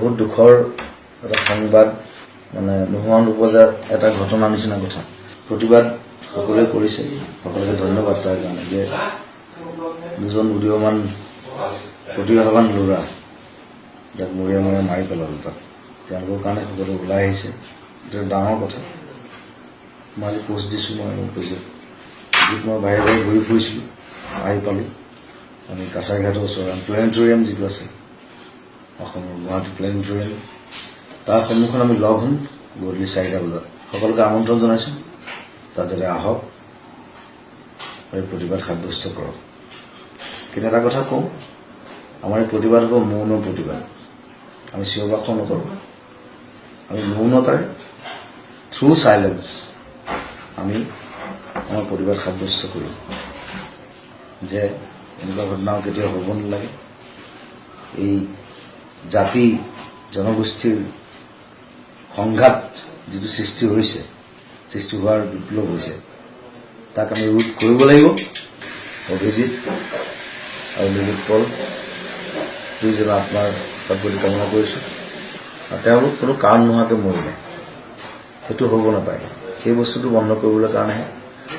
বহুত দুখৰ এটা সংবাদ মানে নোহোৱা নোপোৱা এটা ঘটনা নিচিনা কথা প্ৰতিবাদ সকলোৱে কৰিছে সকলোকে ধন্যবাদ তাৰ কাৰণে যে দুজন উদীয়মান প্ৰতিভাৱান ল'ৰা যাক মৰিয়া মাৰি পেলালো তাত তেওঁলোকৰ কাৰণে সকলো ওলাই আহিছে এটা ডাঙৰ কথা মই আজি পোষ্ট দিছোঁ মই কৈছোঁ য'ত মই বাহিৰে বাহিৰে ঘূৰি ফুৰিছিলোঁ আহি পালোঁ আমি কাছাৰীঘাটৰ ওচৰত প্লেনেটৰিয়াম যিটো আছে অসমৰ গুৱাহাটী প্লেনেটৰিয়াম তাৰ সন্মুখত আমি লগ হ'ম গধূলি 4টা বজাত সকলোকে আমন্ত্ৰণ জনাইছোঁ তাত যাতে আহক আৰু প্ৰতিবাদ সাব্যস্ত কৰক কিন্তু এটা কথা কওঁ আমাৰ এই প্ৰতিবাদ হ'ব মৌন প্ৰতিবাদ আমি চিঞৰ বাখৰ নকৰোঁ আমি মৌনতাৰে থ্ৰু চাইলেন্স আমি আমাৰ প্ৰতিবাদ সাব্যস্ত কৰিম যে এনেকুৱা ঘটনা কেতিয়াও হ'ব নালাগে এই জাতি জনগোষ্ঠীৰ সংঘাত যিটো সৃষ্টি হৈছে সৃষ্টি হোৱাৰ বিপ্লৱ হৈছে তাক আমি ৰোধ কৰিব লাগিব অভিজিত আৰু লিলিত পল দুইজনৰ আত্মাৰ সদ্গতি কামনা কৰিছোঁ আৰু তেওঁলোক কোনো কাৰণ নোহোৱাকৈ মৰিলে সেইটো হ'ব নাপায় সেই বস্তুটো বন্ধ কৰিবলৈ কাৰণেহে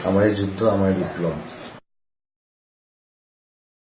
আমাৰ এই যুদ্ধ আমাৰ এই বিপ্লৱ